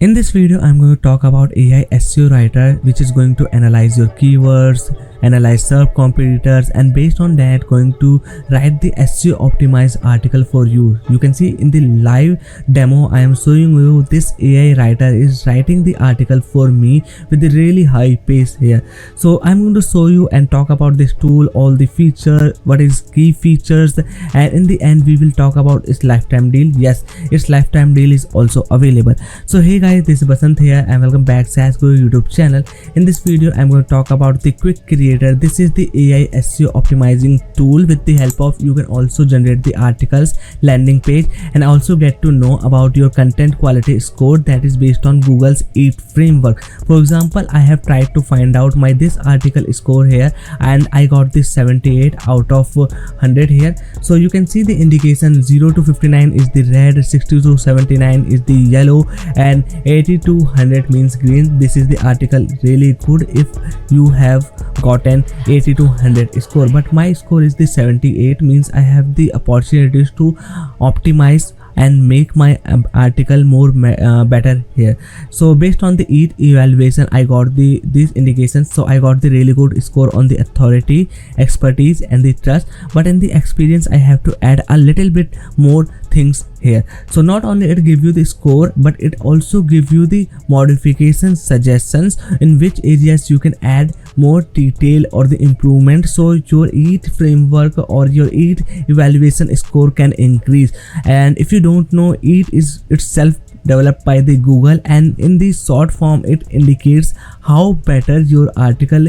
In this video, I'm going to talk about AI SEO writer, which is going to analyze your keywords, analyze SERP competitors, and based on that going to write the SEO optimized article for you. You can see in the live demo I am showing you this AI writer is writing the article for me with a really high pace here. So I'm going to show you and talk about this tool, all the features, what is key features, and in the end we will talk about its lifetime deal. Yes, its lifetime deal is also available. So hey guys, this is Basant here and welcome back to SEO YouTube channel. In this video I'm going to talk about the quick creator. This is the AI SEO optimizing tool. With the help of you can also generate the articles, landing page, and also get to know about your content quality score that is based on Google's EEAT framework. For example, I have tried to find out my this article score here and I got this 78 out of 100 here. So you can see the indication 0 to 59 is the red, 60 to 79 is the yellow, and 80 to 100 means green. This is the article really good if you have gotten 80 to 100 score, but my score is the 78, means I have the opportunities to optimize and make my article more better here. So based on the EEAT evaluation I got these indications. So I got the really good score on the authority, expertise, and the trust, but in the experience I have to add a little bit more things here. So not only it give you the score, but it also give you the modification suggestions in which areas you can add more detail or the improvement, so your EEAT framework or your EEAT evaluation score can increase. And if you don't know, EEAT is itself developed by the Google, and in the short form it indicates how better your article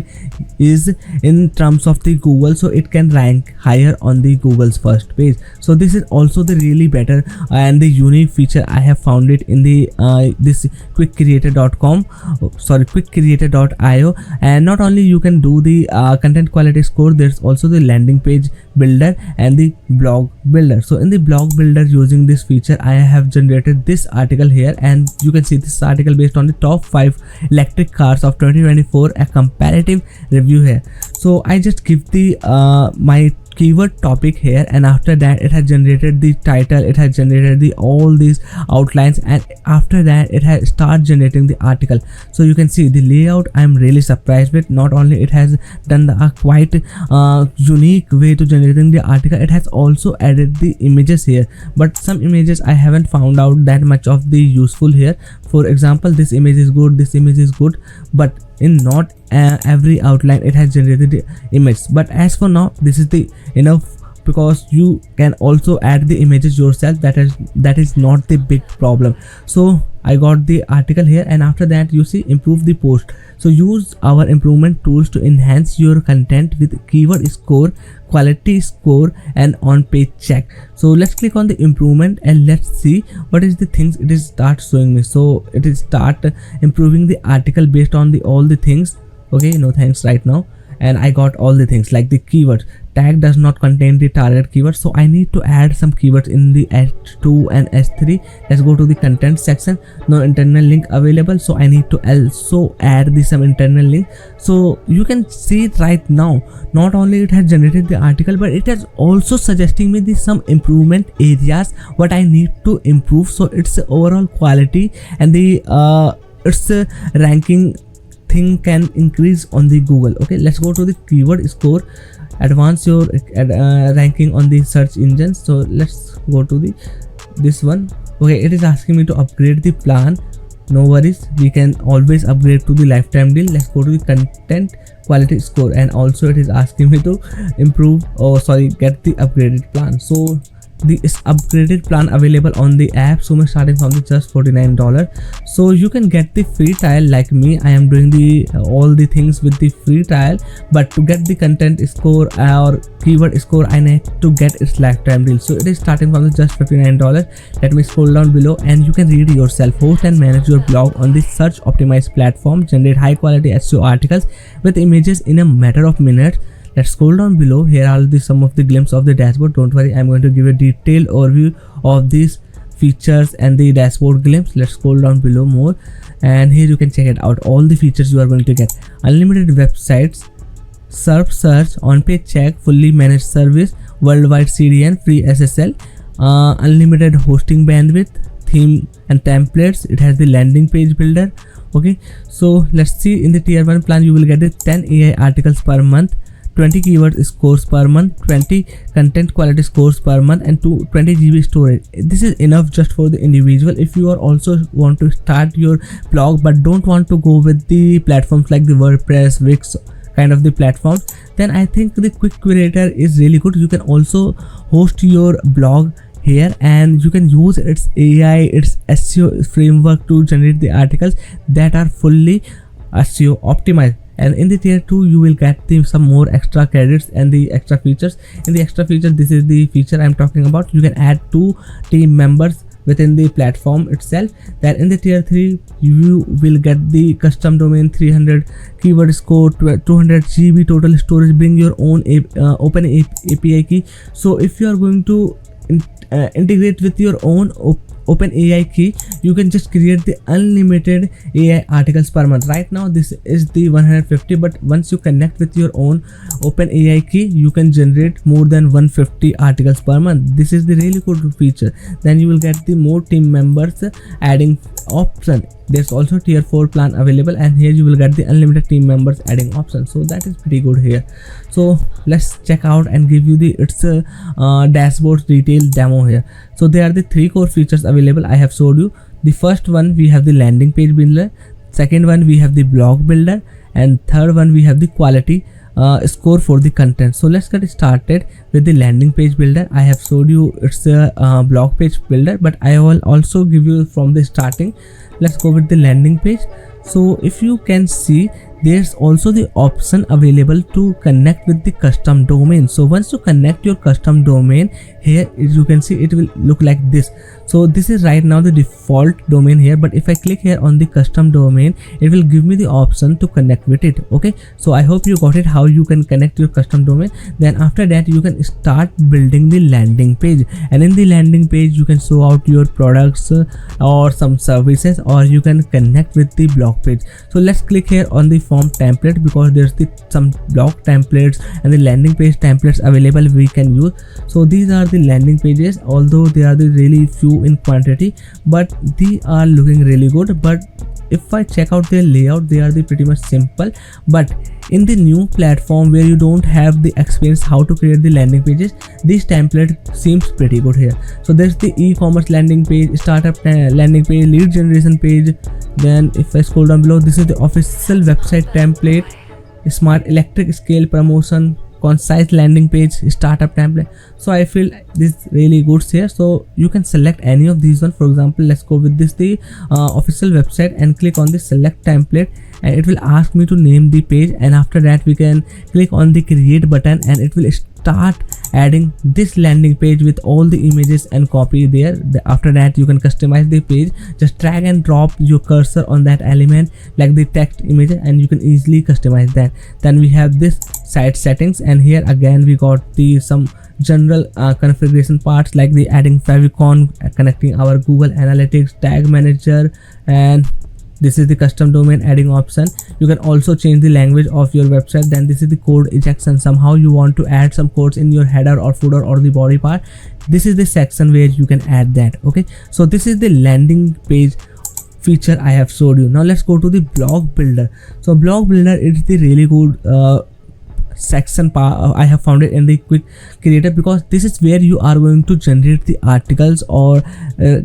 is in terms of the Google, so it can rank higher on the Google's first page. So this is also the really better and the unique feature. I have found it in the this quickcreator.io, and not only you can do the content quality score, there's also the landing page builder and the blog builder. So in the blog builder, using this feature I have generated this article here, and you can see this article based on the top 5 electric cars of 2024, a comparative review here. So I just give the my keyword topic here, and after that it has generated the title, it has generated the all these outlines, and after that it has start generating the article. So you can see the layout I'm really surprised with. Not only it has done the quite unique way to generating the article, it has also added the images here, but some images I haven't found out that much of the useful here. For example, this image is good, this image is good, but in not every outline it has generated the image. But as for now, this is the enough, because you can also add the images yourself. That is not the big problem. So I got the article here, and after that you see improve the post. So use our improvement tools to enhance your content with keyword score, quality score, and on page check. So let's click on the improvement and let's see what is the things it is start showing me. So it is start improving the article based on the all the things. Okay, no thanks right now, and I got all the things like the keywords. Tag does not contain the target keyword, so I need to add some keywords in the S2 and S3. Let's go to the content section. No internal link available, so I need to also add some internal link. So you can see it right now, not only it has generated the article, but it has also suggesting me some improvement areas what I need to improve. So it's overall quality and the it's ranking thing can increase on the Google. Okay, let's go to the keyword score, advance your ranking on the search engines. So let's go to this one. Okay, it is asking me to upgrade the plan. No worries, we can always upgrade to the lifetime deal. Let's go to the content quality score, and also it is asking me to improve, get the upgraded plan. So this upgraded plan available on the appsumo starting from the just $49. So you can get the free trial like me. I am doing the all the things with the free trial, but to get the content score or keyword score I need to get its lifetime deal. So it is starting from the just $59. Let me scroll down below and you can read yourself. Host and manage your blog on the search optimized platform, generate high quality SEO articles with images in a matter of minutes. Let's scroll down below. Here are some of the glimpse of the dashboard. Don't worry, I'm going to give a detailed overview of these features and the dashboard glimpse. Let's scroll down below more, and here you can check it out. All the features you are going to get: unlimited websites, SERP search, on-page check, fully managed service, worldwide CDN, free SSL, unlimited hosting bandwidth, theme and templates, it has the landing page builder. Okay, so let's see. In the tier 1 plan you will get the 10 AI articles per month, 20 keyword scores per month, 20 content quality scores per month, and 20 GB storage. This is enough just for the individual. If you are also want to start your blog but don't want to go with the platforms like the WordPress, Wix kind of the platforms, then I think the quick curator is really good. You can also host your blog here and you can use its AI, its SEO framework to generate the articles that are fully SEO optimized. And in the tier 2 you will get some more extra credits and the extra features. In the extra features, this is the feature I'm talking about. You can add 2 team members within the platform itself. Then in the tier 3 you will get the custom domain, 300 keyword score, 200 GB total storage, bring your own open API key. So if you are going to integrate with your own open AI key, you can just create the unlimited AI articles per month. Right now this is the 150, but once you connect with your own open AI key, you can generate more than 150 articles per month. This is the really good feature. Then you will get the more team members adding option. There's also tier 4 plan available, and here you will get the unlimited team members adding option. So that is pretty good here. So let's check out and give you the its dashboard detailed demo here. So there are the 3 core features available. I have showed you. The first one, we have the landing page builder. Second one, we have the blog builder, and third one, we have the quality score for the content. So let's get started with the landing page builder. I have showed you it's a blog page builder, but I will also give you from the starting. Let's go with the landing page. So if you can see, there's also the option available to connect with the custom domain. So once you connect your custom domain, here you can see it will look like this. So this is right now the default domain here, but if I click here on the custom domain, it will give me the option to connect with it. Okay, so I hope you got it, how you can connect your custom domain. Then after that you can start building the landing page, and in the landing page you can show out your products or some services, or you can connect with the blog page. So let's click here on the form template, because there's some blog templates and the landing page templates available we can use. So these are the landing pages, although they are the really few in quantity, but they are looking really good. But if I check out their layout, they are the pretty much simple. But in the new platform where you don't have the experience how to create the landing pages, this template seems pretty good here. So there's the e-commerce landing page, startup landing page, lead generation page. Then if I scroll down below, this is the official website template, smart electric scale promotion, concise landing page, startup template. So I feel this really good here. So you can select any of these one. For example, let's go with this, the official website, and click on the select template, and it will ask me to name the page. And after that we can click on the create button, and it will start adding this landing page with all the images and copy there. After that you can customize the page. Just drag and drop your cursor on that element like the text image, and you can easily customize that. Then we have this site settings, and here again we got the some general configuration parts like the adding favicon, connecting our Google Analytics, tag manager, and this is the custom domain adding option. You can also change the language of your website. Then this is the code ejection. Somehow you want to add some codes in your header or footer or the body part, this is the section where you can add that. Okay, so this is the landing page feature I have showed you. Now let's go to the blog builder. So blog builder is the really good section I have found it in the quick creator, because this is where you are going to generate the articles or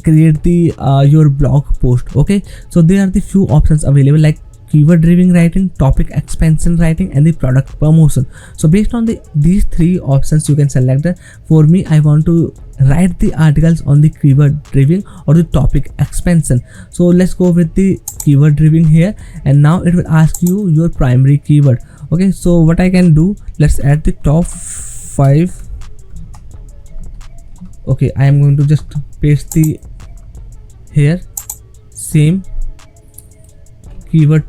create the your blog post. Okay, so there are the few options available like keyword driven writing, topic expansion writing, and the product promotion. So based on these 3 options you can select that. For me, I want to write the articles on the keyword driven or the topic expansion. So let's go with the keyword driven here, and now it will ask you your primary keyword. Okay, so what I can do, let's add the top 5. Okay, I am going to just paste the here same keyword.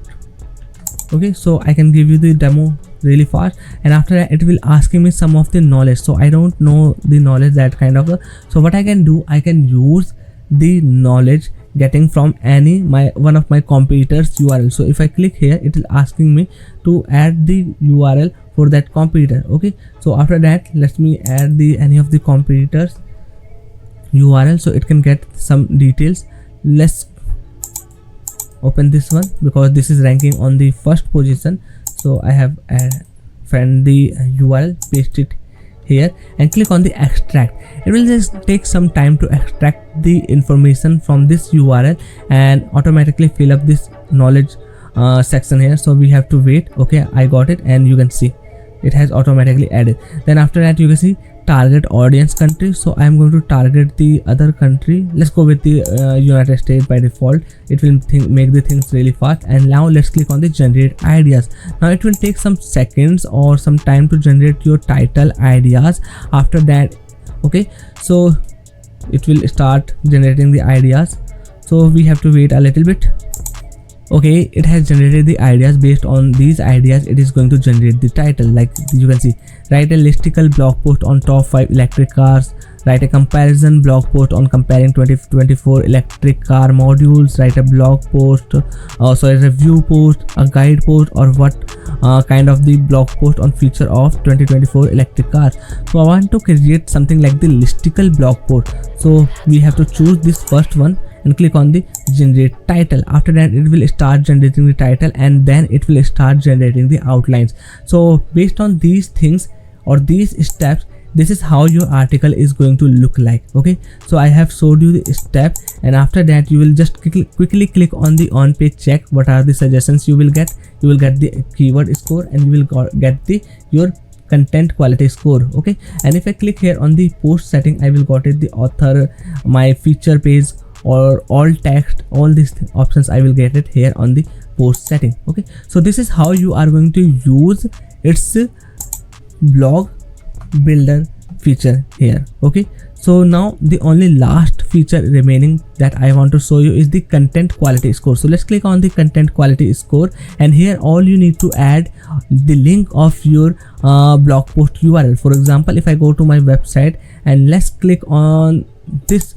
Okay, so I can give you the demo really fast, and after that it will asking me some of the knowledge. So I don't know the knowledge that kind of so what I can do, I can use the knowledge getting from one of my competitors URL. So if I click here, it will asking me to add the URL for that competitor. Okay, so after that let me add any of the competitors URL, so it can get some details. let's open this one because this is ranking on the first position. So I have found the URL, paste it here and click on the extract. It will just take some time to extract the information from this URL and automatically fill up this knowledge section here. So we have to wait. Okay, I got it, and you can see it has automatically added. Then after that you can see target audience country. So I am going to target the other country. Let's go with the United States by default. It will make the things really fast. And now let's click on the generate ideas. Now it will take some seconds or some time to generate your title ideas. After that, okay, so it will start generating the ideas. So we have to wait a little bit. Okay, it has generated the ideas. Based on these ideas, it is going to generate the title. Like you can see, write a listicle blog post on top 5 electric cars, write a comparison blog post on comparing 2024 electric car modules, write a blog post, review post, a guide post, or what kind of the blog post on feature of 2024 electric cars. So I want to create something like the listicle blog post. So we have to choose this first one and click on the generate title. After that it will start generating the title, and then it will start generating the outlines. So based on these things or these steps, this is how your article is going to look like. Okay, so I have showed you the step, and after that you will just quickly click on the on page check. What are the suggestions you will get? You will get the keyword score, and you will get the your content quality score. Okay, and if I click here on the post setting, I will got it the author, my feature page, or all text, all these options I will get it here on the post setting. Okay, so this is how you are going to use its blog builder feature here. Okay, so now the only last feature remaining that I want to show you is the content quality score. So let's click on the content quality score, and here all you need to add the link of your blog post URL. For example, if I go to my website and let's click on this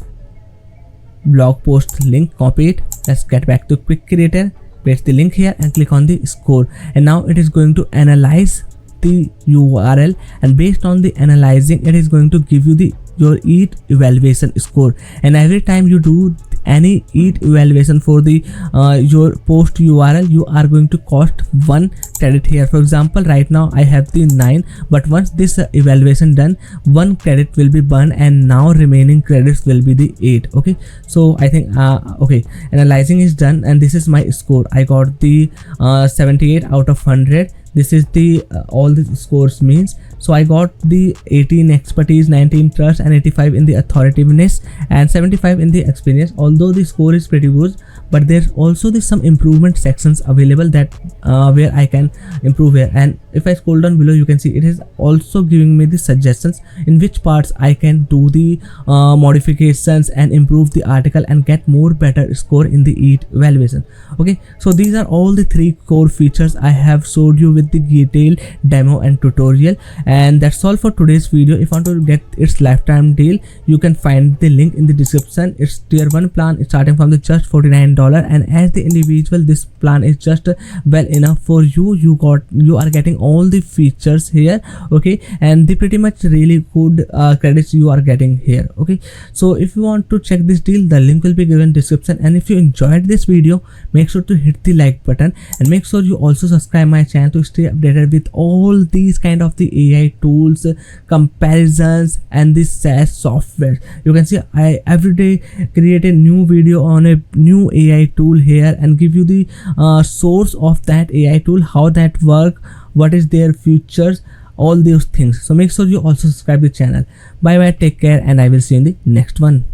blog post link, copy it, let's get back to quick creator, paste the link here and click on the score, and now it is going to analyze the URL, and based on the analyzing, it is going to give you the your EAT evaluation score. And every time you do any EAT evaluation for the your post URL, you are going to cost 1 credit here. For example, right now I have the 9, but once this evaluation done, 1 credit will be burned, and now remaining credits will be the 8. Okay, so I think okay, analyzing is done, and this is my score. I got the 78 out of 100. This is the all the scores means. So I got the 18 expertise, 19 trust, and 85 in the authoritativeness, and 75 in the experience. Although the score is pretty good, but there's also some improvement sections available that where I can improve here. And if I scroll down below, you can see it is also giving me the suggestions in which parts I can do the modifications and improve the article and get more better score in the EAT evaluation. Okay, so these are all the 3 core features I have showed you with the detailed demo and tutorial. And that's all for today's video. If you want to get its lifetime deal, you can find the link in the description. It's tier 1 plan starting from the just $49, and as the individual, this plan is just well enough for you. You are getting all the features here. Okay, and the pretty much really good credits you are getting here. Okay, so if you want to check this deal, the link will be given in description. And if you enjoyed this video, make sure to hit the like button, and make sure you also subscribe my channel to stay updated with all these kind of the AI tools, comparisons, and the SaaS software. You can see I every day create a new video on a new AI tool here and give you the source of that AI tool, how that work, what is their features, all those things. So make sure you also subscribe the channel. Bye bye, take care, and I will see you in the next one.